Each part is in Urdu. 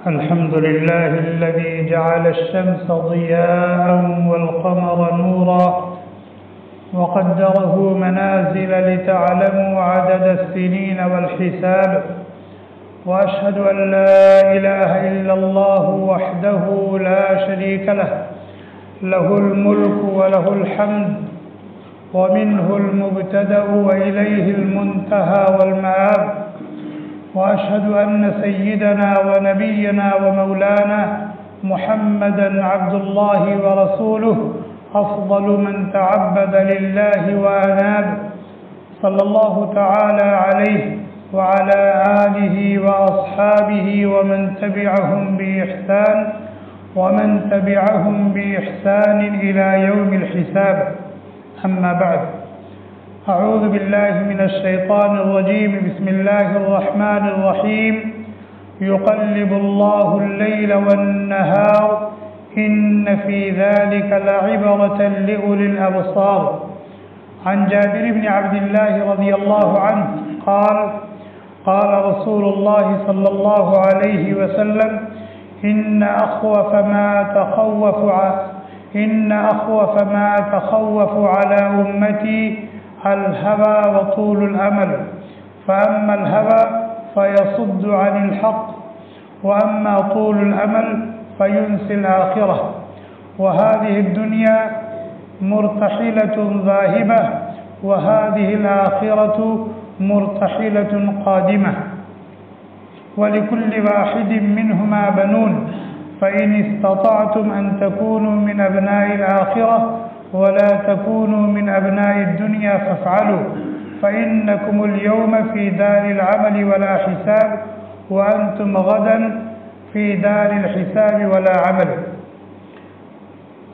الحمد لله الذي جعل الشمس ضياء والقمر نورا وقدره منازل لتعلموا عدد السنين والحساب، وأشهد أن لا إله إلا الله وحده لا شريك له، له الملك وله الحمد، ومنه المبتدأ وإليه المنتهى والمآب. وأشهد أن سيدنا ونبينا ومولانا محمدا عبد الله ورسوله، أفضل من تعبد لله وأناب، صلى الله تعالى عليه وعلى آله وأصحابه ومن تبعهم بإحسان إلى يوم الحساب. أما بعد، أعوذ بالله من الشيطان الرجيم. بسم الله الرحمن الرحيم. يقلب الله الليل والنهار إن في ذلك لعبرة لأولي الأبصار. عن جابر بن عبد الله رضي الله عنه قال: قال رسول الله صلى الله عليه وسلم: إن أخوف ما تخوف على أمتي الهوى وطول الأمل، فأما الهوى فيصد عن الحق، وأما طول الأمل فينسي الآخرة. وهذه الدنيا مرتحلة ذاهبة، وهذه الآخرة مرتحلة قادمة، ولكل واحد منهما بنون، فإن استطعتم أن تكونوا من أبناء الآخرة ولا تكونوا من أبناء الدنيا فافعلوا، فإنكم اليوم في دار العمل ولا حساب، وأنتم غدا في دار الحساب ولا عمل،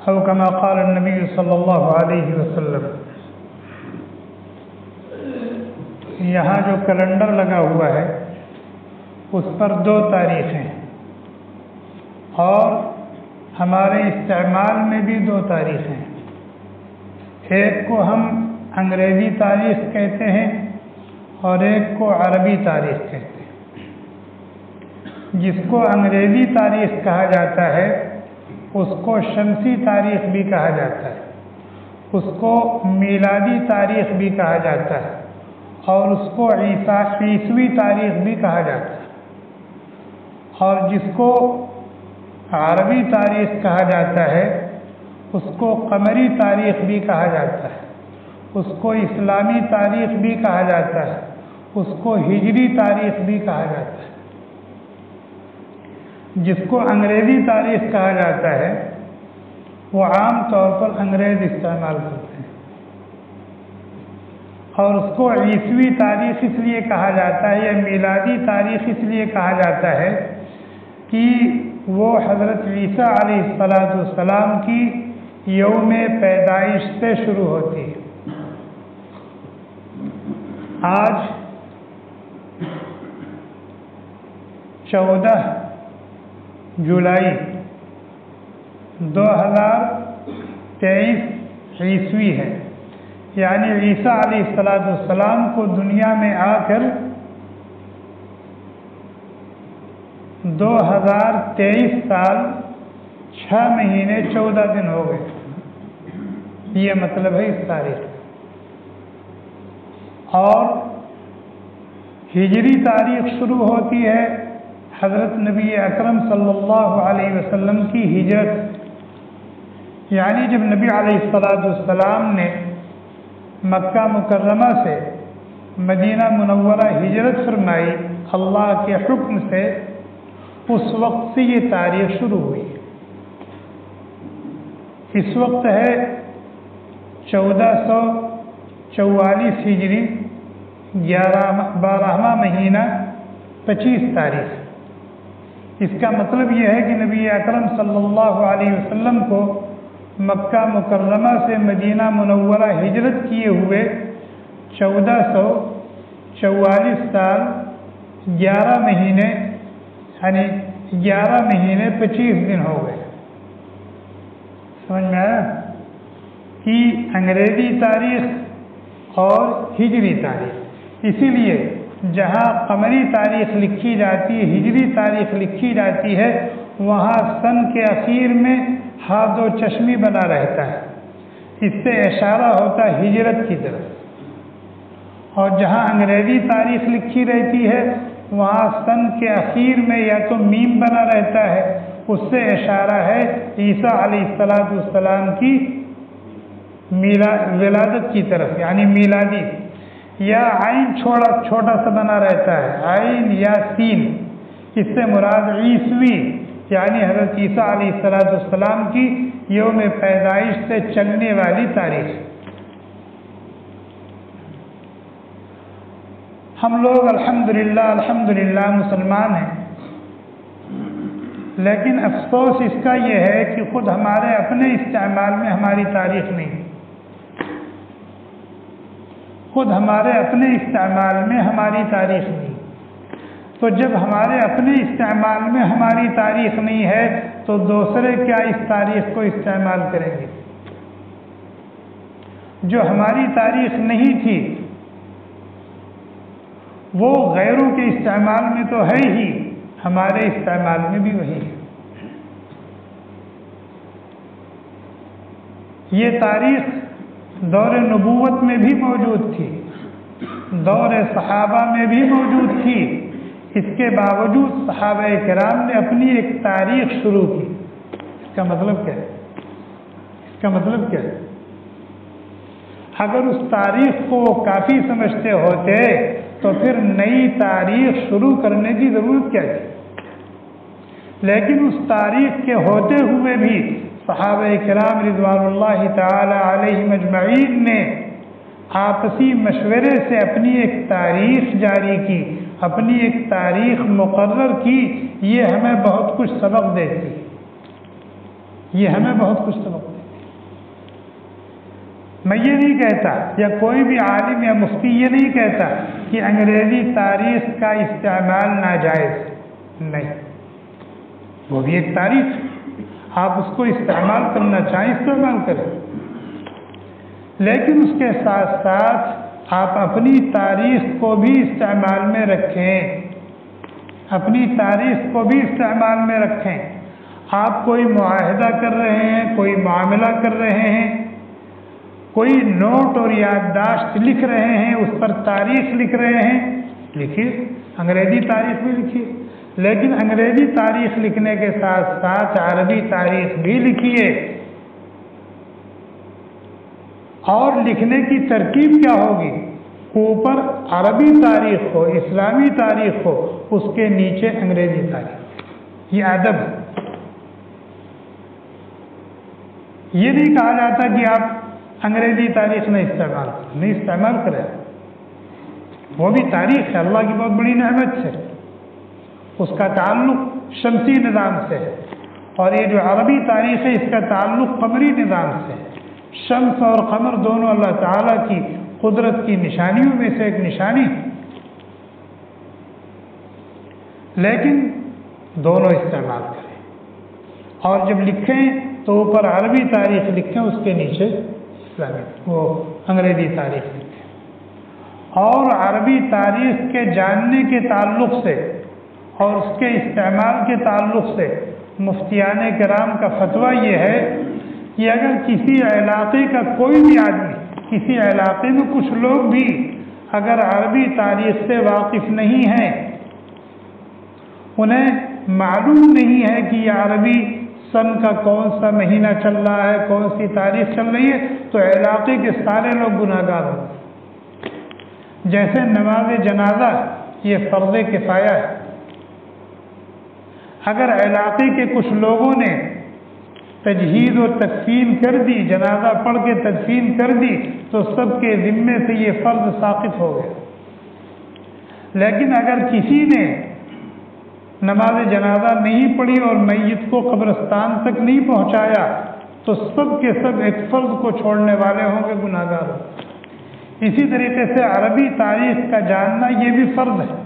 أو كما قال النبي صلی اللہ علیہ وسلم. یہاں جو کیلنڈر لگا ہوا ہے اس پر 2 تاریخیں، اور ہمارے استعمال میں بھی 2 تاریخیں. ایک کو ہم انگریزی تاریخ کہتے ہیں اور ایک کو عربی تاریخ کہتے ہیں. جس کو انگریزی تاریخ کہا جاتا ہے اس کو شمسی تاریخ بھی کہا جاتا ہے، اس کو میلادی تاریخ بھی کہا جاتا ہے، اور اس کو عیسوی تاریخ بھی کہا جاتا ہے. اور جس کو عربی تاریخ کہا جاتا ہے اس کو قمری تاریخ بھی کہا جاتا ہے، اس کو اسلامی تاریخ بھی کہا جاتا ہے، اس کو ہجری تاریخ بھی کہا جاتا ہے. جس کو انگریزی تاریخ کہا جاتا ہے وہ عام طور پر انگریز استعمال کرتے ہیں، اور اس کو عیسوی تاریخ اس لیے کہا جاتا ہے یا میلادی تاریخ اس لیے کہا جاتا ہے کہ وہ حضرت عیسیٰ علیہ السلام کی یوم پیدائش سے شروع ہوتی ہے. آج 14 جولائی 2023 عیسوی ہے، یعنی عیسیٰ علیہ السلام کو دنیا میں آ کر 2023 سال 6 مہینے 14 دن ہو گئے. یہ مطلب ہے اس تاریخ. اور ہجری تاریخ شروع ہوتی ہے حضرت نبی اکرم صلی اللہ علیہ وسلم کی ہجرت، یعنی جب نبی علیہ السلام نے مکہ مکرمہ سے مدینہ منورہ ہجرت فرمائی اللہ کے حکم سے، اس وقت سے یہ تاریخ شروع ہوئی. اس وقت ہے 1444 ہجری 12واں مہینہ 25 تاریخ. اس کا مطلب یہ ہے کہ نبی اکرم صلی اللہ علیہ وسلم کو مکہ مکرمہ سے مدینہ منورہ ہجرت کیے ہوئے 1444 سال 11 مہینے یعنی 11 مہینے 25 دن ہو گئے. سمجھ میں آیا کہ انگریزی تاریخ اور ہجری تاریخ. اسی لیے جہاں قمری تاریخ لکھی جاتی ہے، ہجری تاریخ لکھی جاتی ہے، وہاں سن کے اخیر میں ہاتھ و چشمی بنا رہتا ہے، اس سے اشارہ ہوتا ہے ہجرت کی طرف۔ اور جہاں انگریزی تاریخ لکھی رہتی ہے وہاں سن کے اخیر میں یا تو میم بنا رہتا ہے، اس سے اشارہ ہے عیسیٰ علیہ السلام کی ولادت کی طرف، یعنی میلادی۔ یا عین چھوٹا سا بنا رہتا ہے، عین یا سین، اس سے مراد عیسوی یعنی حضرت عیسیٰ علیہ السلام کی یوم پیدائش سے چلنے والی تاریخ۔ ہم لوگ الحمدللہ مسلمان ہیں، لیکن افسوس اس کا یہ ہے کہ خود ہمارے اپنے استعمال میں ہماری تاریخ نہیں، خود ہمارے اپنے استعمال میں ہماری تاریخ نہیں۔ تو جب ہمارے اپنے استعمال میں ہماری تاریخ نہیں ہے تو دوسرے کیا اس تاریخ کو استعمال کریں گے؟ جو ہماری تاریخ نہیں تھی وہ غیروں کے استعمال میں تو ہے ہی، ہمارے استعمال میں بھی وہی ہے۔ یہ تاریخ دور نبوت میں بھی موجود تھی، دور صحابہ میں بھی موجود تھی، اس کے باوجود صحابہ کرام نے اپنی ایک تاریخ شروع کی۔ اس کا مطلب کیا ہے؟ اس کا مطلب کیا ہے؟ اگر اس تاریخ کو وہ کافی سمجھتے ہوتے تو پھر نئی تاریخ شروع کرنے کی ضرورت کیا تھی؟ لیکن اس تاریخ کے ہوتے ہوئے بھی صحابہ کرام رضوان اللہ تعالی علیہم اجمعین نے آپسی مشورے سے اپنی ایک تاریخ جاری کی، اپنی ایک تاریخ مقرر کی۔ یہ ہمیں بہت کچھ سبق دیتی، یہ ہمیں بہت کچھ سبق دیتی۔ میں یہ نہیں کہتا یا کوئی بھی عالم یا مفتی یہ نہیں کہتا کہ انگریزی تاریخ کا استعمال ناجائز، نہیں، وہ بھی ایک تاریخ ہے، آپ اس کو استعمال کرنا چاہیں استعمال کریں، لیکن اس کے ساتھ ساتھ آپ اپنی تاریخ کو بھی استعمال میں رکھیں، اپنی تاریخ کو بھی استعمال میں رکھیں۔ آپ کوئی معاہدہ کر رہے ہیں، کوئی معاملہ کر رہے ہیں، کوئی نوٹ اور یادداشت لکھ رہے ہیں، اس پر تاریخ لکھ رہے ہیں، لکھیے، انگریزی تاریخ بھی لکھیے، لیکن انگریزی تاریخ لکھنے کے ساتھ ساتھ عربی تاریخ بھی لکھیے۔ اور لکھنے کی ترکیب کیا ہوگی؟ اوپر عربی تاریخ ہو، اسلامی تاریخ ہو، اس کے نیچے انگریزی تاریخ۔ یہ ادب ہے۔ یہ نہیں کہا جاتا کہ آپ انگریزی تاریخ نہیں استعمال کریں، وہ بھی تاریخ ہے، اللہ کی بہت بڑی نعمت سے، اس کا تعلق شمسی نظام سے ہے، اور یہ جو عربی تاریخ ہے اس کا تعلق قمری نظام سے ہے۔ شمس اور قمر دونوں اللہ تعالیٰ کی قدرت کی نشانیوں میں سے ایک نشانی، لیکن دونوں استعمال کریں، اور جب لکھیں تو اوپر عربی تاریخ لکھیں، اس کے نیچے اسلامی وہ انگریزی تاریخ لکھیں۔ اور عربی تاریخ کے جاننے کے تعلق سے اور اس کے استعمال کے تعلق سے مفتیان کرام کا فتویٰ یہ ہے کہ اگر کسی علاقے کا کوئی بھی آدمی، کسی علاقے میں کچھ لوگ بھی اگر عربی تاریخ سے واقف نہیں ہیں، انہیں معلوم نہیں ہے کہ یہ عربی سن کا کون سا مہینہ چل رہا ہے، کون سی تاریخ چل رہی ہے، تو علاقے کے سارے لوگ گناہگار ہوں۔ جیسے نماز جنازہ یہ فرض کفایہ ہے، اگر علاقے کے کچھ لوگوں نے تجہیز و تدفین کر دی، جنازہ پڑھ کے تدفین کر دی، تو سب کے ذمے سے یہ فرض ساقط ہو گیا۔ لیکن اگر کسی نے نماز جنازہ نہیں پڑھی اور میت کو قبرستان تک نہیں پہنچایا تو سب کے سب ایک فرض کو چھوڑنے والے ہوں گے، گناہگار ہوں گے۔ اسی طریقے سے عربی تاریخ کا جاننا یہ بھی فرض ہے،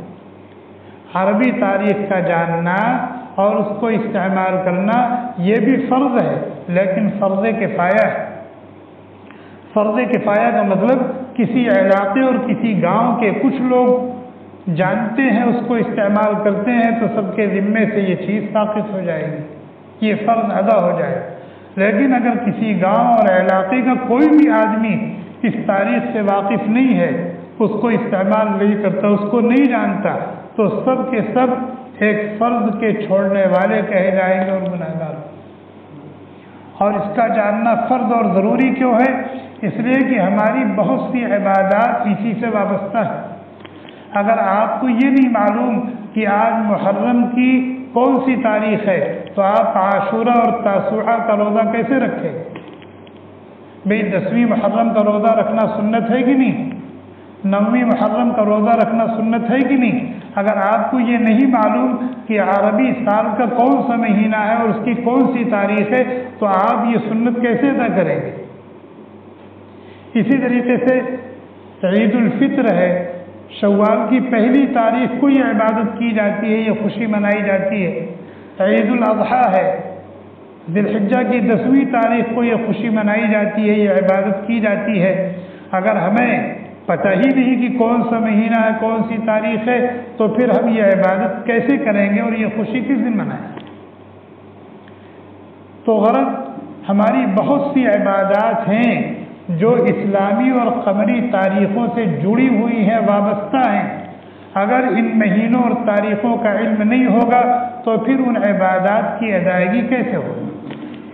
عربی تاریخ کا جاننا اور اس کو استعمال کرنا یہ بھی فرض ہے، لیکن فرض کفایہ ہے۔ فرض کفایہ کا مطلب کسی علاقے اور کسی گاؤں کے کچھ لوگ جانتے ہیں اس کو استعمال کرتے ہیں تو سب کے ذمے سے یہ چیز ساقط ہو جائے گی، یہ فرض ادا ہو جائے گا۔ لیکن اگر کسی گاؤں اور علاقے کا کوئی بھی آدمی اس تاریخ سے واقف نہیں ہے، اس کو استعمال نہیں کرتا، اس کو نہیں جانتا، تو سب کے سب ایک فرض کے چھوڑنے والے کہے جائیں گے اور گنہگار۔ اور اس کا جاننا فرض اور ضروری کیوں ہے؟ اس لیے کہ ہماری بہت سی عبادات اسی سے وابستہ ہیں۔ اگر آپ کو یہ نہیں معلوم کہ آج محرم کی کون سی تاریخ ہے تو آپ عاشورہ اور تاسوعہ کا روزہ کیسے رکھیں؟ بھئی 10ویں محرم کا روزہ رکھنا سنت ہے کہ نہیں؟ 9ویں محرم کا روزہ رکھنا سنت ہے کہ نہیں؟ اگر آپ کو یہ نہیں معلوم کہ عربی سال کا کون سا مہینہ ہے اور اس کی کون سی تاریخ ہے تو آپ یہ سنت کیسے ادا کریں گے؟ اسی طریقے سے عید الفطر ہے، شوال کی پہلی تاریخ کو یہ عبادت کی جاتی ہے، یہ خوشی منائی جاتی ہے۔ عید الاضحیٰ ہے، ذی الحجہ کی 10ویں تاریخ کو یہ خوشی منائی جاتی ہے، یہ عبادت کی جاتی ہے۔ اگر ہمیں پتہ ہی نہیں کہ کون سا مہینہ ہے، کون سی تاریخ ہے، تو پھر ہم یہ عبادت کیسے کریں گے اور یہ خوشی کس دن منائیں گے؟ تو غرض ہماری بہت سی عبادات ہیں جو اسلامی اور قمری تاریخوں سے جڑی ہوئی ہیں، وابستہ ہیں۔ اگر ان مہینوں اور تاریخوں کا علم نہیں ہوگا تو پھر ان عبادات کی ادائیگی کیسے ہوگی؟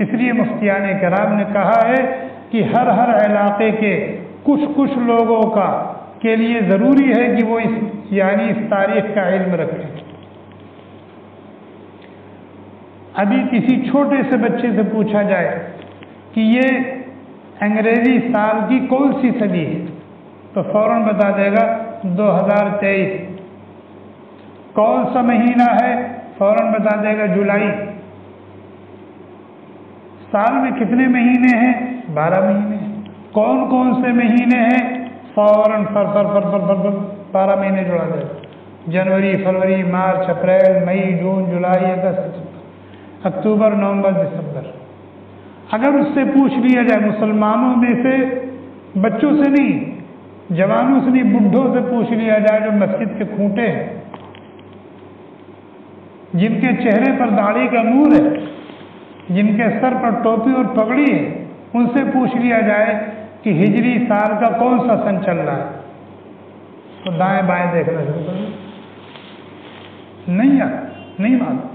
اس لیے مفتیان کرام نے کہا ہے کہ ہر علاقے کے کچھ لوگوں کے لیے ضروری ہے کہ وہ اس تاریخ کا علم رکھیں۔ ابھی کسی چھوٹے سے بچے سے پوچھا جائے کہ یہ انگریزی سال کی کون سی صدی ہے تو فوراً بتا دے گا 2023۔ کون سا مہینہ ہے؟ فوراً بتا دے گا جولائی۔ سال میں کتنے مہینے ہیں؟ 12 مہینے ہیں۔ کون کون سے مہینے ہیں؟ فوراً 12 مہینے جڑا دے گا۔ جنوری، فروری، مارچ، اپریل، مئی، جون، جولائی، اگست، اکتوبر، نومبر، دسمبر۔ اگر اس سے پوچھ لیا جائے، مسلمانوں میں سے بچوں سے نہیں، جوانوں سے نہیں، بڈھوں سے پوچھ لیا جائے جو مسجد کے کھوٹے ہیں، جن کے چہرے پر داڑھی کا نور ہے، جن کے سر پر ٹوپی اور پگڑی ہے، ان سے پوچھ لیا جائے کہ ہجری سال کا کون سا سن چل رہا ہے تو دائیں بائیں دیکھنا شروع کر دیں۔ نہیں معلوم۔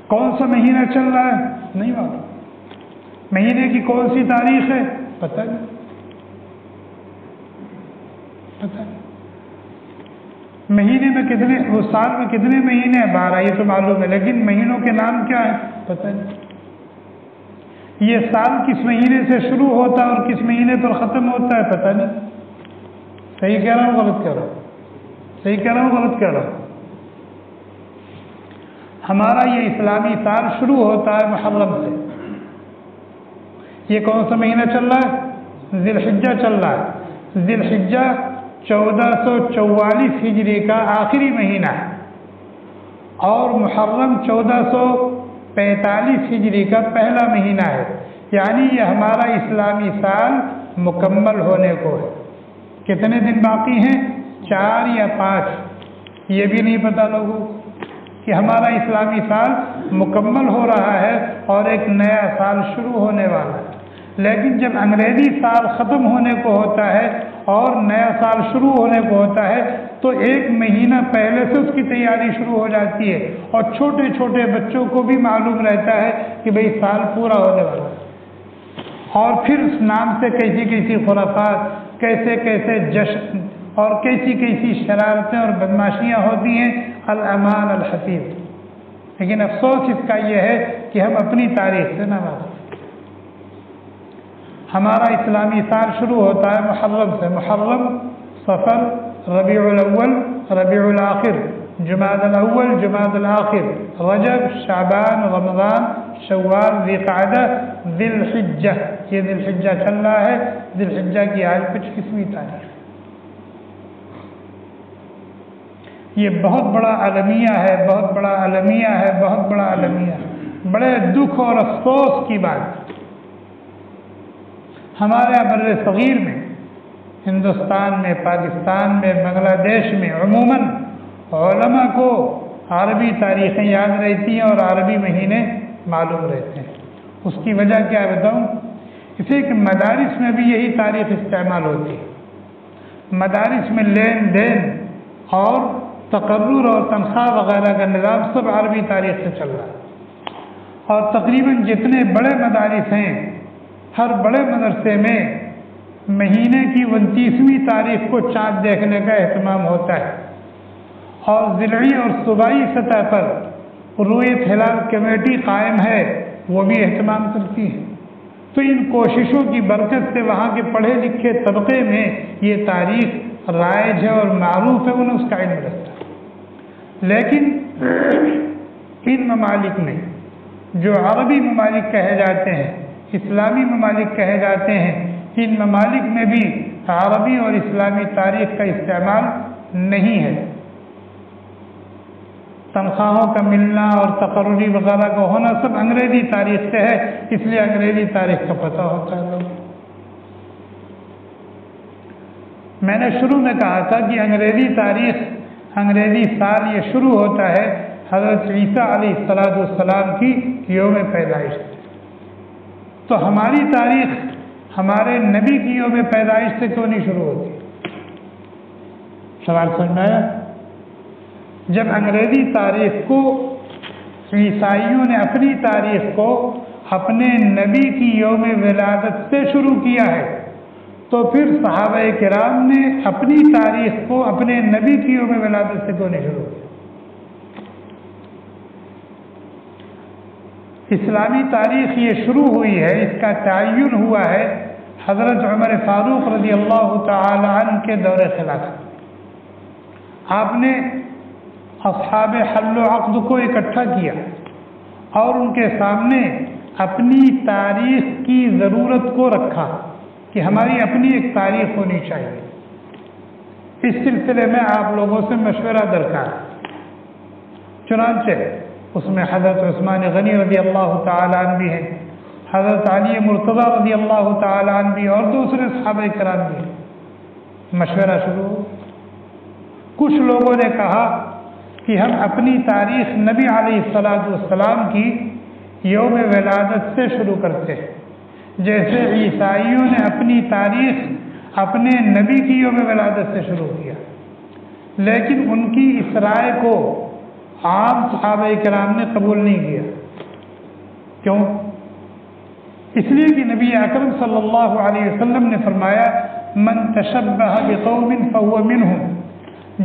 کون سا مہینہ چل رہا ہے؟ نہیں معلوم۔ مہینے کی کون سی تاریخ ہے؟ پتہ نہیں۔ مہینے میں وہ سال میں کتنے مہینے ہیں؟ 12، یہ تو معلوم ہے، لیکن مہینوں کے نام کیا ہے؟ پتہ نہیں۔ یہ سال کس مہینے سے شروع ہوتا ہے اور کس مہینے پر ختم ہوتا ہے؟ پتہ نہیں۔ صحیح کہہ رہا ہوں غلط کہہ رہا ہوں؟ صحیح کہہ رہا ہوں غلط کہہ رہا ہوں؟ ہمارا یہ اسلامی سال شروع ہوتا ہے محرم سے۔ یہ کون سا مہینہ چل رہا ہے؟ ذی الحجہ چل رہا ہے۔ ذی الحجہ 1444 ہجری کا آخری مہینہ ہے اور محرم 1445 ہجری کا پہلا مہینہ ہے، یعنی یہ ہمارا اسلامی سال مکمل ہونے کو ہے۔ کتنے دن باقی ہیں؟ 4 یا 5، یہ بھی نہیں پتا لوگوں کہ ہمارا اسلامی سال مکمل ہو رہا ہے اور ایک نیا سال شروع ہونے والا ہے۔ لیکن جب انگریزی سال ختم ہونے کو ہوتا ہے اور نیا سال شروع ہونے کو ہوتا ہے تو 1 مہینہ پہلے سے اس کی تیاری شروع ہو جاتی ہے، اور چھوٹے چھوٹے بچوں کو بھی معلوم رہتا ہے کہ بھئی سال پورا ہونے والا ہے۔ اور پھر اس نام سے کیسی خرافات، کیسے جشن اور کیسی شرارتیں اور بدماشیاں ہوتی ہیں۔ الامان الحفیظ۔ لیکن افسوس اس کا یہ ہے کہ ہم اپنی تاریخ سے نہ واقف۔ ہمارا اسلامی سال شروع ہوتا ہے محرم سے۔ محرم، صفر، ربیع الاول، ربیع الاخر، جمادی الاول، جمادی الاخر، رجب، شعبان، رمضان، شوال، ذی قعدہ، ذی الحجہ۔ یہ ذی الحجہ چل رہا ہے۔ ذی الحجہ کی آج 25ویں تاریخ۔ یہ بہت بڑا المیہ ہے، بہت بڑا المیہ ہے، بہت بڑا المیہ ہے۔ بڑے دکھ اور افسوس کی بات، ہمارے بر صغیر میں ہندوستان میں، پاکستان میں، بنگلہ دیش میں عموماً علماء کو عربی تاریخیں یاد رہتی ہیں اور عربی مہینے معلوم رہتے ہیں۔ اس کی وجہ کیا بتاؤں؟ اسے کہ مدارس میں بھی یہی تاریخ استعمال ہوتی ہے۔ مدارس میں لین دین اور تقرر اور تنخواہ وغیرہ کا نظام سب عربی تاریخ سے چل رہا ہے، اور تقریباً جتنے بڑے مدارس ہیں ہر بڑے مدرسے میں مہینے کی 29ویں تاریخ کو چاند دیکھنے کا اہتمام ہوتا ہے، اور ضلعی اور صوبائی سطح پر رؤیت ہلال کمیٹی قائم ہے، وہ بھی اہتمام کرتی ہے۔ تو ان کوششوں کی برکت سے وہاں کے پڑھے لکھے طبقے میں یہ تاریخ رائج ہے اور معروف ہے، انہیں اس کا علم رہتا ہے۔ لیکن ان ممالک میں جو عربی ممالک کہے جاتے ہیں، اسلامی ممالک کہے جاتے ہیں، ان ممالک میں بھی عربی اور اسلامی تاریخ کا استعمال نہیں ہے۔ تنخواہوں کا ملنا اور تقرری وغیرہ کا ہونا سب انگریزی تاریخ سے ہے، اس لیے انگریزی تاریخ کا پتہ ہوتا ہے لوگوں۔ میں نے شروع میں کہا تھا کہ انگریزی تاریخ، انگریزی سال یہ شروع ہوتا ہے حضرت عیسیٰ علیہ السلام کی یوم پیدائش سے۔ تو ہماری تاریخ ہمارے نبی کی یوم پیدائش سے کیوں نہیں شروع ہوتی؟ سوال سمجھ میں آیا؟ جب انگریزی تاریخ کو عیسائیوں نے اپنی تاریخ کو اپنے نبی کی یوم ولادت سے شروع کیا ہے، تو پھر صحابہ کرام نے اپنی تاریخ کو اپنے نبی کی یوم ولادت سے کیوں نہیں شروع کیا؟ اسلامی تاریخ یہ شروع ہوئی ہے، اس کا تعین ہوا ہے حضرت عمر فاروق رضی اللہ تعالی عنہ کے دور خلافت۔ آپ نے اصحاب حل و عقد کو اکٹھا کیا اور ان کے سامنے اپنی تاریخ کی ضرورت کو رکھا کہ ہماری اپنی ایک تاریخ ہونی چاہیے۔ اس سلسلے میں آپ لوگوں سے مشورہ درکار ہے۔ چنانچہ اس میں حضرت عثمان غنی رضی اللہ تعالیٰ عنہ بھی ہیں، حضرت علی مرتضیٰ رضی اللہ تعالیٰ عنہ بھی، اور دوسرے صحابہ کرام بھی ہیں۔ مشورہ شروع ہو۔ کچھ لوگوں نے کہا کہ ہم اپنی تاریخ نبی علیہ السلام کی یوم ولادت سے شروع کرتے ہیں، جیسے عیسائیوں نے اپنی تاریخ اپنے نبی کی یوم ولادت سے شروع کیا، لیکن ان کی اس رائے کو عام صحابہ کرام نے قبول نہیں کیا۔ کیوں؟ اس لیے کہ نبی اکرم صلی اللہ علیہ وسلم نے فرمایا من تشبہ بقوم فہو منہم،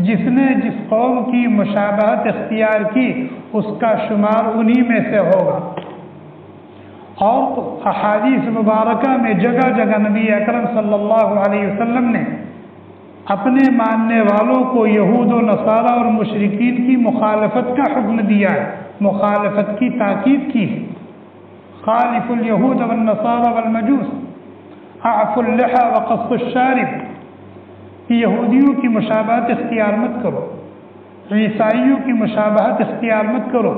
جس نے جس قوم کی مشابہت اختیار کی اس کا شمار انہی میں سے ہوگا۔ اور احادیث مبارکہ میں جگہ جگہ نبی اکرم صلی اللہ علیہ وسلم نے اپنے ماننے والوں کو یہود و نصارہ اور مشرکین کی مخالفت کا حکم دیا ہے، مخالفت کی تاکید کی ہے۔ خالف الیہود والنصارى والمجوس، اعف اللحى وقص الشارب، کہ یہودیوں کی مشابہت اختیار مت کرو، عیسائیوں کی مشابہت اختیار مت کرو،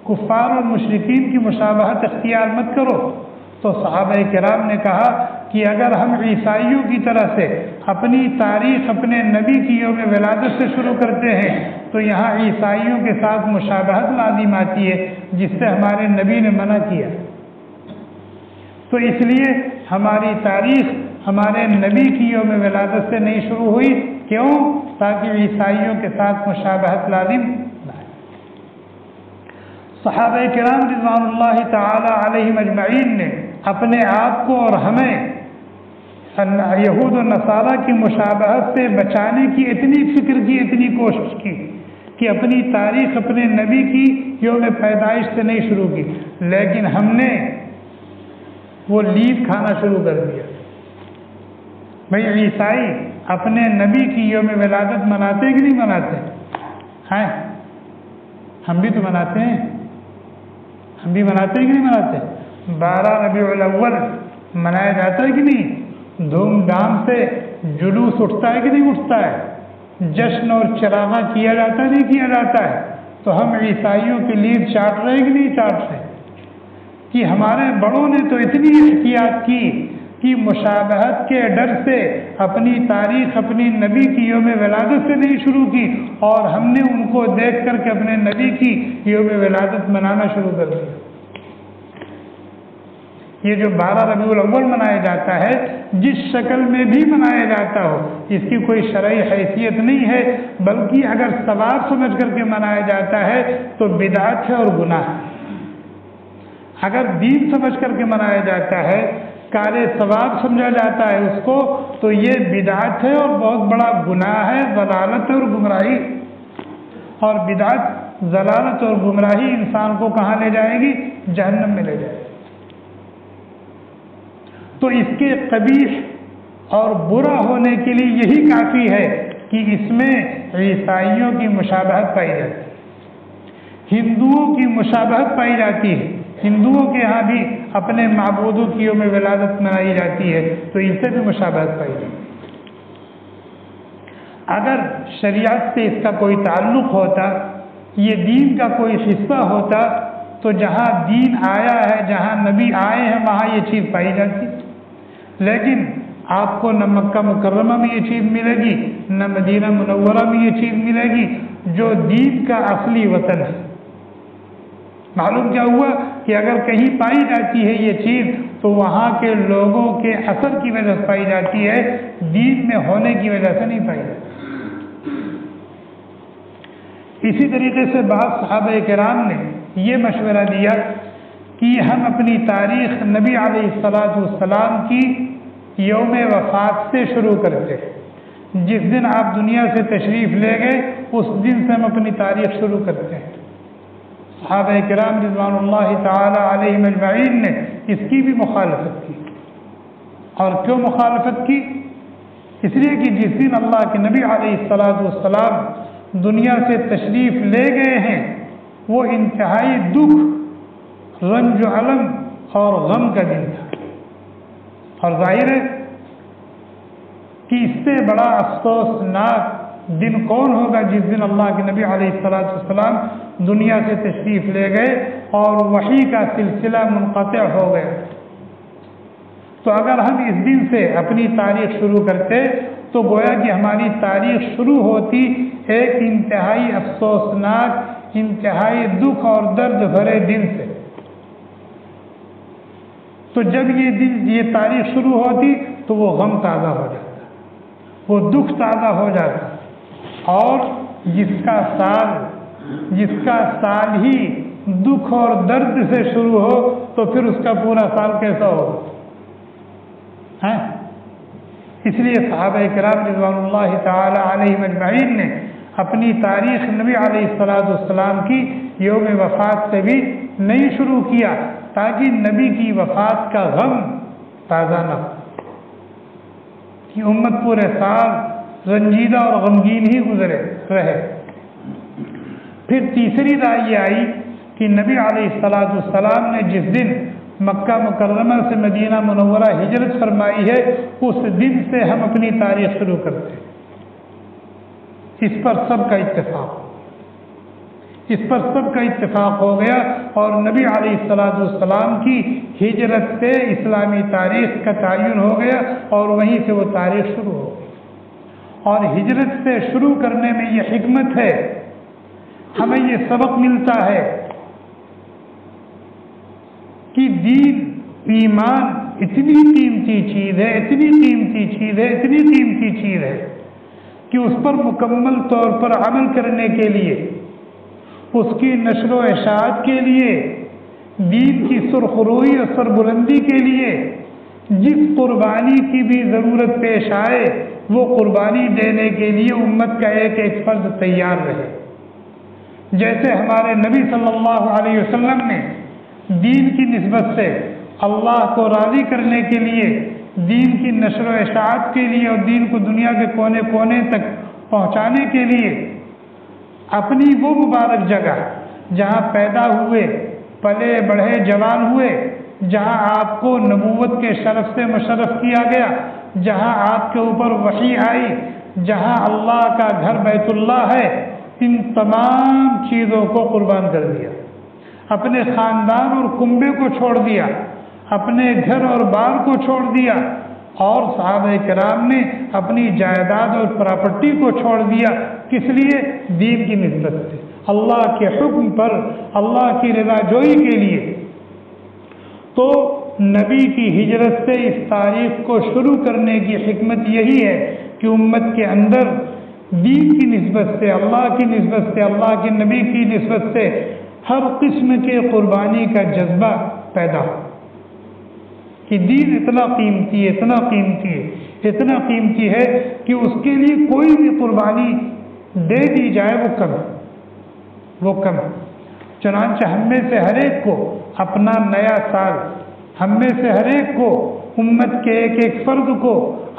کفار اور مشرکین کی مشابہت اختیار مت کرو۔ تو صحابہ کرام نے کہا کہ اگر ہم عیسائیوں کی طرح سے اپنی تاریخ اپنے نبی کی یوم ولادت سے شروع کرتے ہیں تو یہاں عیسائیوں کے ساتھ مشابہت لازم آتی ہے، جس سے ہمارے نبی نے منع کیا۔ تو اس لیے ہماری تاریخ ہمارے نبی کی یوم ولادت سے نہیں شروع ہوئی۔ کیوں؟ تاکہ عیسائیوں کے ساتھ مشابہت لازم نہ ہے۔ صحابہ کرام رضوان اللہ تعالی علیہم اجمعین نے اپنے آپ کو اور ہمیں یہود و نصارہ کی مشابہت سے بچانے کی اتنی فکر کی، اتنی کوشش کی کہ اپنی تاریخ اپنے نبی کی یوم پیدائش سے نہیں شروع کی، لیکن ہم نے وہ لیپ کھانا شروع کر دیا۔ بھئی عیسائی اپنے نبی کی یوم ولادت مناتے کہ نہیں مناتے ہیں؟ ہم بھی تو مناتے ہیں، ہم بھی مناتے ہیں کہ نہیں مناتے؟ 12 ربیع الاول منایا جاتا ہے کہ نہیں؟ دھوم دھام سے جلوس اٹھتا ہے کہ نہیں اٹھتا ہے؟ جشن اور چراغاں کیا جاتا ہے نہیں کیا جاتا ہے؟ تو ہم عیسائیوں کی لیپ چاٹ رہے کہ نہیں چاٹ رہے؟ کہ ہمارے بڑوں نے تو اتنی احتیاط کی، کی مشابہت کے ڈر سے اپنی تاریخ اپنی نبی کی یوم ولادت سے نہیں شروع کی، اور ہم نے ان کو دیکھ کر کے اپنے نبی کی یوم ولادت منانا شروع کر دیا۔ یہ جو 12 ربیع الاول منایا جاتا ہے، جس شکل میں بھی منایا جاتا ہو، اس کی کوئی شرعی حیثیت نہیں ہے، بلکہ اگر ثواب سمجھ کر کے منایا جاتا ہے تو بدعت ہے اور گناہ ہے۔ اگر دین سمجھ کر کے منایا جاتا ہے، کارے ثواب سمجھا جاتا ہے اس کو، تو یہ بدعت ہے اور بہت بڑا گناہ ہے، ضلالت اور گمراہی۔ اور بدعت، ضلالت اور گمراہی انسان کو کہاں لے جائے گی؟ جہنم میں لے جائے گی۔ تو اس کے قبیح اور برا ہونے کے لیے یہی کافی ہے کہ اس میں عیسائیوں کی مشابہت پائی جاتی ہے، ہندوؤں کی مشابہت پائی جاتی ہے۔ ہندوؤں کے ہاں بھی اپنے معبودوں کی یوم ولادت منائی جاتی ہے، تو ان سے بھی مشابہت پائی جاتی ہے۔ اگر شریعت سے اس کا کوئی تعلق ہوتا، یہ دین کا کوئی حصہ ہوتا، تو جہاں دین آیا ہے، جہاں نبی آئے ہیں، وہاں یہ چیز پائی جاتی۔ لیکن آپ کو نہ مکہ مکرمہ میں یہ چیز ملے گی، نہ مدینہ منورہ میں یہ چیز ملے گی، جو دین کا اصلی وطن ہے۔ معلوم کیا ہوا کہ اگر کہیں پائی جاتی ہے یہ چیز، تو وہاں کے لوگوں کے اثر کی وجہ سے پائی جاتی ہے، دین میں ہونے کی وجہ سے نہیں پائی جاتی۔ اسی طریقے سے بعض صحابہ کرام نے یہ مشورہ دیا کہ ہم اپنی تاریخ نبی علیہ الصلوۃ والسلام کی یوم وفات سے شروع کرتے ہیں۔ جس دن آپ دنیا سے تشریف لے گئے، اس دن سے ہم اپنی تاریخ شروع کرتے ہیں۔ صحابہ کرام رضوان اللہ تعالی علیہم اجمعین نے اس کی بھی مخالفت کی۔ اور کیوں مخالفت کی؟ اس لیے کہ جس دن اللہ کے نبی علیہ الصلوۃ والسلام دنیا سے تشریف لے گئے ہیں، وہ انتہائی دکھ، رنج و الم اور غم کا دن تھا۔ اور ظاہر ہے کہ اس سے بڑا افسوسناک دن کون ہوگا جس دن اللہ کے نبی علیہ الصلوۃ والسلام دنیا سے تشریف لے گئے اور وحی کا سلسلہ منقطع ہو گیا۔ تو اگر ہم اس دن سے اپنی تاریخ شروع کرتے تو گویا کہ ہماری تاریخ شروع ہوتی ایک انتہائی افسوسناک، انتہائی دکھ اور درد بھرے دن سے۔ تو جب یہ تاریخ شروع ہوتی تو وہ غم تازہ ہو جاتا، وہ دکھ تازہ ہو جاتا، اور جس کا سال ہی دکھ اور درد سے شروع ہو تو پھر اس کا پورا سال کیسا ہو؟ اس لیے صحابہ کرام رضوان اللہ تعالی علیہم اجمعین نے اپنی تاریخ نبی علیہ الصلوۃ والسلام کی یوم وفات سے بھی نہیں شروع کیا، تاکہ نبی کی وفات کا غم تازہ نہ ہو، کہ امت پورے سال رنجیدہ اور غمگین ہی گزرے رہے۔ پھر تیسری رائے یہ آئی کہ نبی علیہ الصلوۃ والسلام نے جس دن مکہ مکرمہ سے مدینہ منورہ ہجرت فرمائی ہے، اس دن سے ہم اپنی تاریخ شروع کرتے ہیں۔ اس پر سب کا اتفاق ہو گیا، اور نبی علیہ الصلوۃ والسلام کی ہجرت سے اسلامی تاریخ کا تعین ہو گیا، اور وہیں سے وہ تاریخ شروع ہو گئی۔ اور ہجرت سے شروع کرنے میں یہ حکمت ہے، ہمیں یہ سبق ملتا ہے کہ دین، ایمان اتنی قیمتی چیز ہے، اتنی قیمتی چیز ہے کہ اس پر مکمل طور پر عمل کرنے کے لیے، اس کی نشر و اشاعت کے لیے، دین کی سرخروئی اور سربلندی کے لیے جس قربانی کی بھی ضرورت پیش آئے، وہ قربانی دینے کے لیے امت کا ایک ایک فرد تیار رہے۔ جیسے ہمارے نبی صلی اللہ علیہ وسلم نے دین کی نسبت سے اللہ کو راضی کرنے کے لیے، دین کی نشر و اشاعت کے لیے، اور دین کو دنیا کے کونے کونے تک پہنچانے کے لیے اپنی وہ مبارک جگہ جہاں پیدا ہوئے، پلے بڑھے، جوان ہوئے، جہاں آپ کو نبوت کے شرف سے مشرف کیا گیا، جہاں آپ کے اوپر وحی آئی، جہاں اللہ کا گھر بیت اللہ ہے، ان تمام چیزوں کو قربان کر دیا، اپنے خاندان اور کنبے کو چھوڑ دیا، اپنے گھر اور بار کو چھوڑ دیا، اور صحابہ کرام نے اپنی جائیداد اور پراپرٹی کو چھوڑ دیا، کس لیے؟ دین کی نسبت سے، اللہ کے حکم پر، اللہ کی رضا جوئی کے لیے۔ تو نبی کی ہجرت سے اس تاریخ کو شروع کرنے کی حکمت یہی ہے کہ امت کے اندر دین کی نسبت سے، اللہ کی نسبت سے، اللہ کے نبی کی نسبت سے ہر قسم کے قربانی کا جذبہ پیدا ہو، کہ دین اتنا قیمتی ہے، اتنا قیمتی ہے، اتنا قیمتی ہے کہ اس کے لیے کوئی بھی قربانی دے دی جائے وہ کم ہے، وہ کم ہے۔ چنانچہ ہم میں سے ہر ایک کو اپنا نیا سال، ہم میں سے ہر ایک کو، امت کے ایک ایک فرد کو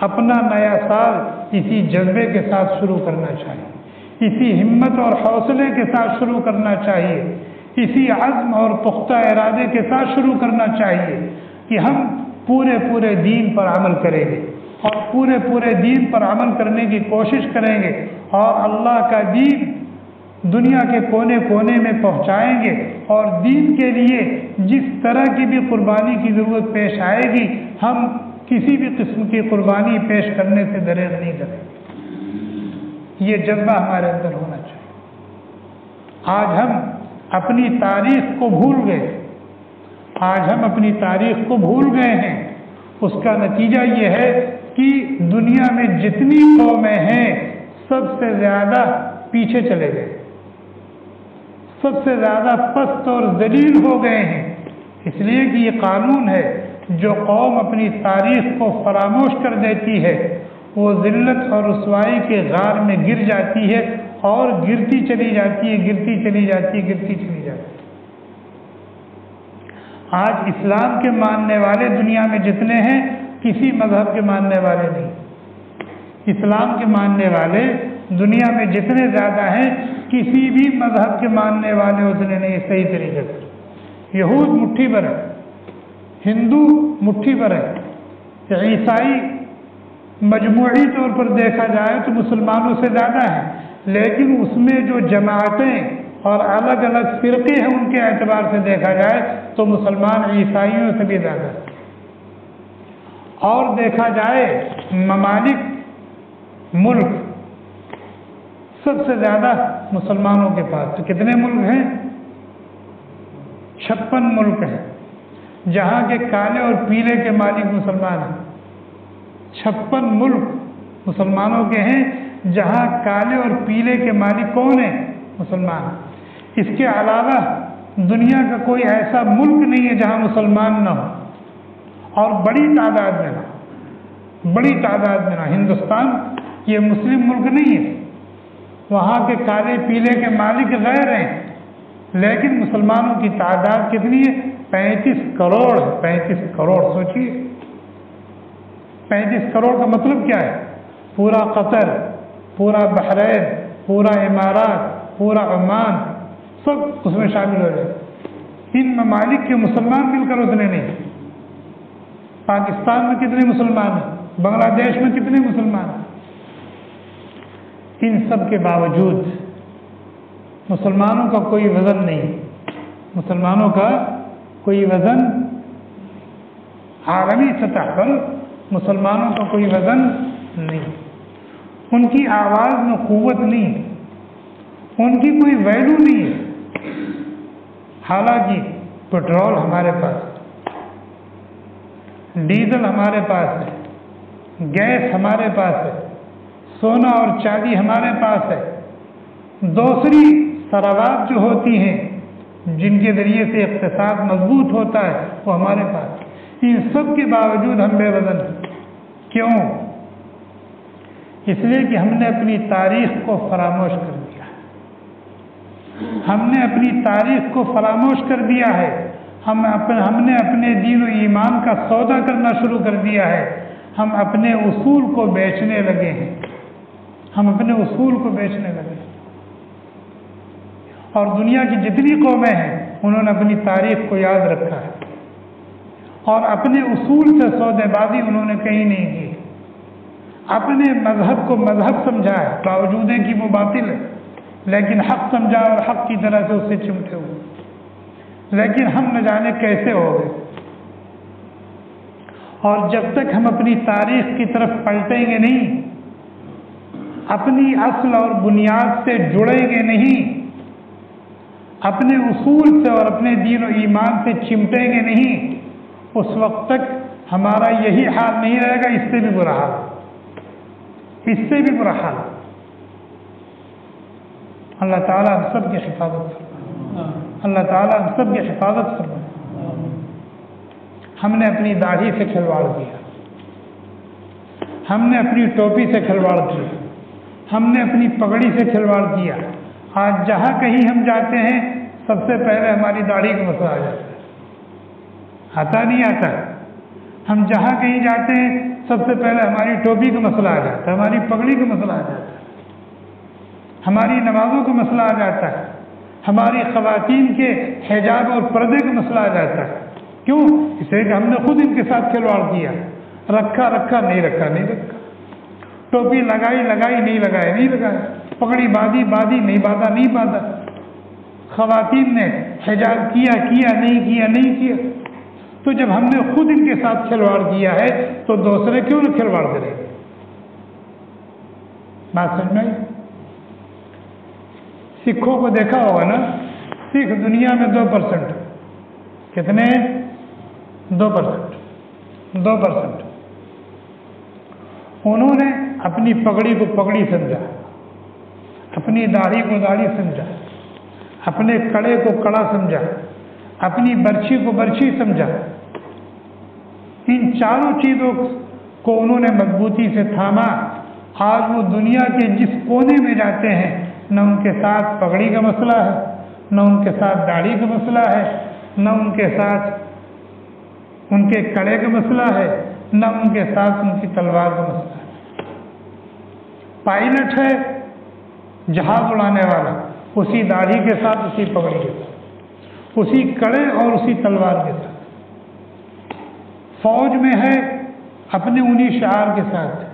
اپنا نیا سال اسی جذبے کے ساتھ شروع کرنا چاہیے، اسی ہمت اور حوصلے کے ساتھ شروع کرنا چاہیے، اسی عزم اور پختہ ارادے کے ساتھ شروع کرنا چاہیے کہ ہم پورے دین پر عمل کریں گے، اور پورے دین پر عمل کرنے کی کوشش کریں گے، اور اللہ کا دین دنیا کے کونے کونے میں پہنچائیں گے، اور دین کے لیے جس طرح کی بھی قربانی کی ضرورت پیش آئے گی ہم کسی بھی قسم کی قربانی پیش کرنے سے دریغ نہیں کریں گے۔ یہ جذبہ ہمارے اندر ہونا چاہیے۔ آج ہم اپنی تاریخ کو بھول گئے، آج ہم اپنی تاریخ کو بھول گئے ہیں۔ اس کا نتیجہ یہ ہے کہ دنیا میں جتنی قومیں ہیں سب سے زیادہ پیچھے چلے گئے، سب سے زیادہ پست اور ذلیل ہو گئے ہیں، اس لیے کہ یہ قانون ہے، جو قوم اپنی تاریخ کو فراموش کر دیتی ہے وہ ذلت اور رسوائی کے غار میں گر جاتی ہے، اور گرتی چلی جاتی ہے، گرتی چلی جاتی ہے، گرتی چلی جاتی ہے۔ آج اسلام کے ماننے والے دنیا میں جتنے ہیں کسی مذہب کے ماننے والے نہیں، اسلام کے ماننے والے دنیا میں جتنے زیادہ ہیں کسی بھی مذہب کے ماننے والے اتنے نہیں، صحیح طریقے سے۔ یہود مٹھی بھر ہے، ہندو مٹھی بھر ہے، عیسائی مجموعی طور پر دیکھا جائے تو مسلمانوں سے زیادہ ہیں، لیکن اس میں جو جماعتیں اور الگ الگ فرقے ہیں ان کے اعتبار سے دیکھا جائے تو مسلمان عیسائیوں سے بھی زیادہ ہیں۔ اور دیکھا جائے ممالک، ملک، سب سے زیادہ مسلمانوں کے پاس تو کتنے ملک ہیں؟ 56 ملک ہیں، جہاں کے کالے اور پیلے کے مالک مسلمان ہیں۔ 56 ملک مسلمانوں کے ہیں جہاں کالے اور پیلے کے مالک کون ہیں؟ مسلمان۔ اس کے علاوہ دنیا کا کوئی ایسا ملک نہیں ہے جہاں مسلمان نہ ہو، اور بڑی تعداد میں نہ، بڑی تعداد میں نہ۔ ہندوستان یہ مسلم ملک نہیں ہے، وہاں کے کالے پیلے کے مالک غیر ہیں، لیکن مسلمانوں کی تعداد کتنی ہے؟ 35 کروڑ ہے، 35 کروڑ۔ سوچیے 35 کروڑ کا مطلب کیا ہے؟ پورا قطر، پورا بحرین، پورا امارات، پورا عمان، سب اس میں شامل ہو جائے۔ ان ممالک کے مسلمان مل کر اتنے نہیں۔ پاکستان میں کتنے مسلمان ہیں؟ بنگلہ دیش میں کتنے مسلمان ہیں؟ ان سب کے باوجود مسلمانوں کا کوئی وزن نہیں، مسلمانوں کا کوئی وزن، عالمی سطح پر مسلمانوں کا کوئی وزن نہیں، ان کی آواز میں قوت نہیں، ان کی کوئی ویلو نہیں ہے۔ حالانکہ پیٹرول ہمارے پاس، ڈیزل ہمارے پاس ہے، گیس ہمارے پاس ہے، سونا اور چاندی ہمارے پاس ہے، دوسری ثروات جو ہوتی ہیں جن کے ذریعے سے اقتصاد مضبوط ہوتا ہے وہ ہمارے پاس۔ ان سب کے باوجود ہم بے وزن ہیں۔ کیوں؟ اس لیے کہ ہم نے اپنی تاریخ کو فراموش کر دیا، ہم نے اپنی تاریخ کو فراموش کر دیا ہے، ہم نے اپنے دین و ایمان کا سودا کرنا شروع کر دیا ہے، ہم اپنے اصول کو بیچنے لگے ہیں، ہم اپنے اصول کو بیچنے لگے ہیں۔ اور دنیا کی جتنی قومیں ہیں انہوں نے اپنی تاریخ کو یاد رکھا ہے، اور اپنے اصول سے سودے بازی انہوں نے کہیں نہیں کی، اپنے مذہب کو مذہب سمجھا ہے، باوجود ہے کہ وہ باطل ہے، لیکن حق سمجھا اور حق کی طرح سے اس سے چمٹے ہوئے۔ لیکن ہم نہ جانے کیسے ہو گئے، اور جب تک ہم اپنی تاریخ کی طرف پلٹیں گے نہیں، اپنی اصل اور بنیاد سے جڑیں گے نہیں، اپنے اصول سے اور اپنے دین و ایمان سے چمٹیں گے نہیں، اس وقت تک ہمارا یہی حال نہیں رہے گا، اس سے بھی برا حال، اس سے بھی برا حال۔ اللہ تعالیٰ ہم سب کی حفاظت فرمائے، اللہ تعالیٰ ہم سب کی حفاظت فرمائے۔ ہم نے اپنی داڑھی سے کھلواڑ کیا، ہم نے اپنی ٹوپی سے کھلواڑ کیا، ہم نے اپنی پگڑی سے کھلواڑ کیا۔ آج جہاں کہیں ہم جاتے ہیں سب سے پہلے ہماری داڑھی کا مسئلہ آ جاتا ہے، آتا نہیں آتا؟ ہم جہاں کہیں جاتے ہیں سب سے پہلے ہماری ٹوپی کا مسئلہ آ جاتا ہے، ہماری پگڑی کا مسئلہ آ جاتا ہے، ہماری نمازوں کا مسئلہ آ جاتا ہے، ہماری خواتین کے حجاب اور پردے کا مسئلہ آ جاتا ہے۔ کیوں؟ اس لیے کہ ہم نے خود ان کے ساتھ کھلواڑ کیا، رکھا نہیں رکھا نہیں رکھا، ٹوپی لگائی نہیں لگائی نہیں لگایا، پگڑی باندھی نہیں باندھا، خواتین نے حجاب کیا نہیں کیا۔ تو جب ہم نے خود ان کے ساتھ کھلواڑ کیا ہے تو دوسرے کیوں نہ کھلواڑ کریں؟ بات سمجھ میں؟ سکھوں کو دیکھا ہوگا نا، سکھ دنیا میں 2%، کتنے؟ 2%۔ انہوں نے اپنی پگڑی کو پگڑی سمجھا، اپنی داڑھی کو داڑھی سمجھا، اپنے کڑے کو کڑا سمجھا، اپنی برچھی کو برچھی سمجھا۔ ان چاروں چیزوں کو انہوں نے مضبوطی سے تھاما۔ آج وہ دنیا کے جس کونے میں جاتے ہیں، نہ ان کے ساتھ پگڑی کا مسئلہ ہے، نہ ان کے ساتھ داڑھی کا مسئلہ ہے، نہ ان کے ساتھ ان کے کڑے کا مسئلہ ہے، نہ ان کے ساتھ ان کی تلوار کا مسئلہ ہے۔ پائلٹ ہے، جہاز اڑانے والا، اسی داڑھی کے ساتھ، اسی پگڑی کے ساتھ، اسی کڑے اور اسی تلوار کے ساتھ۔ فوج میں ہے، اپنے انہی شعار کے ساتھ،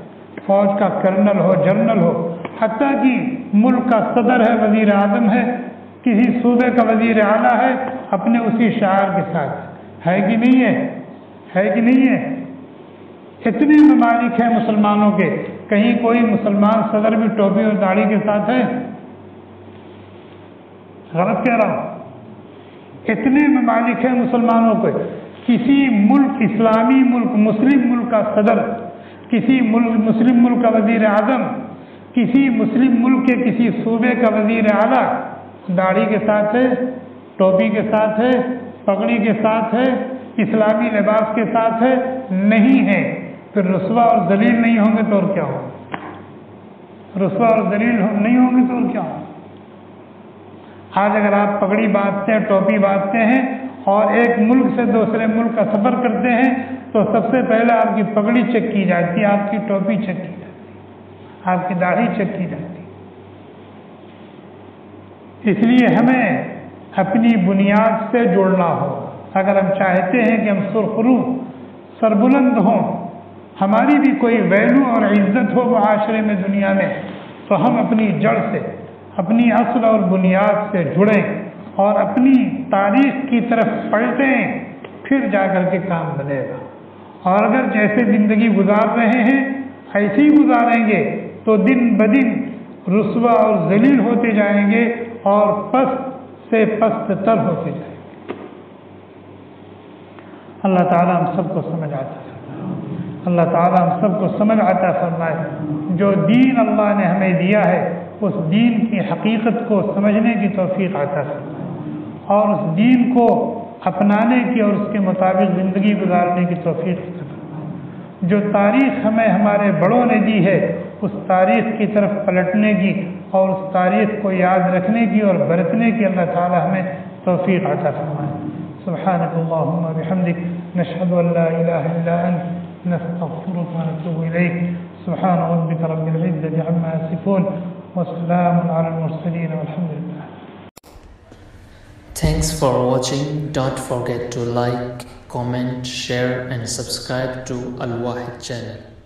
فوج کا کرنل ہو، جنرل ہو، حتیٰ کہ ملک کا صدر ہے، وزیر اعظم ہے، کسی صوبے کا وزیر اعلیٰ ہے، اپنے اسی شعار کے ساتھ ہے کہ نہیں ہے؟ ہے کہ نہیں ہے؟ اتنے ممالک ہیں مسلمانوں کے، کہیں کوئی مسلمان صدر بھی ٹوپی اور داڑھی کے ساتھ ہے؟ غلط کہہ رہا ہوں؟ اتنے ممالک ہیں مسلمانوں کے، کسی ملک، اسلامی ملک، مسلم ملک کا صدر، کسی مسلم ملک کا وزیر اعظم، کسی مسلم ملک کے کسی صوبے کا وزیر اعلیٰ داڑھی کے ساتھ ہے، ٹوپی کے ساتھ ہے، پگڑی کے ساتھ ہے، اسلامی لباس کے ساتھ ہے؟ نہیں ہے۔ پھر رسوا اور ذلیل نہیں ہوں گے تو اور کیا ہوگا؟ رسوا اور ذلیل نہیں ہوں گے تو اور کیا ہوگا؟ آج اگر آپ پگڑی باندھتے ہیں، ٹوپی باندھتے ہیں اور ایک ملک سے دوسرے ملک کا سفر کرتے ہیں تو سب سے پہلے آپ کی پگڑی چیک کی جاتی ہے، آپ کی ٹوپی چیک کی جاتی ہے، آپ کی داڑھی چیک کی جاتی ہے۔ اس لیے ہمیں اپنی بنیاد سے جڑنا ہوگا۔ اگر ہم چاہتے ہیں کہ ہم سرخرو، سربلند ہوں، ہماری بھی کوئی ویلو اور عزت ہو معاشرے میں، دنیا میں، تو ہم اپنی جڑ سے، اپنی اصل اور بنیاد سے جڑیں اور اپنی تاریخ کی طرف پلٹیں، پھر جا کر کے کام بنے گا۔ اور اگر جیسے زندگی گزار رہے ہیں ایسے ہی گزاریں گے تو دن بدن رسوا اور ذلیل ہوتے جائیں گے اور پست سے پست تر ہوتے جائیں گے۔ اللہ تعالیٰ ہم سب کو سمجھ آتا فرمائے، اللہ تعالیٰ ہم سب کو سمجھ آتا فرمائے۔ جو دین اللہ نے ہمیں دیا ہے اس دین کی حقیقت کو سمجھنے کی توفیق عطا فرمائے اور اس دین کو اپنانے کی اور اس کے مطابق زندگی گزارنے کی توفیق عطا فرمائے۔ جو تاریخ ہمیں ہمارے بڑوں نے دی ہے اس تاریخ کی طرف پلٹنے کی اور اس تاریخ کو یاد رکھنے کی اور برتنے کی اللہ تعالیٰ ہمیں توفیق عطا فرمائے۔ سبحانك اللهم وبحمدك نشهد ان لا اله الا انت نستغفرك ونتوب اليك۔ سبحان ربك رب العزة عما يصفون وسلام على المرسلين والحمد لله۔ Thanks for watching. Don't forget to like, comment, share and subscribe to Al Wahid channel.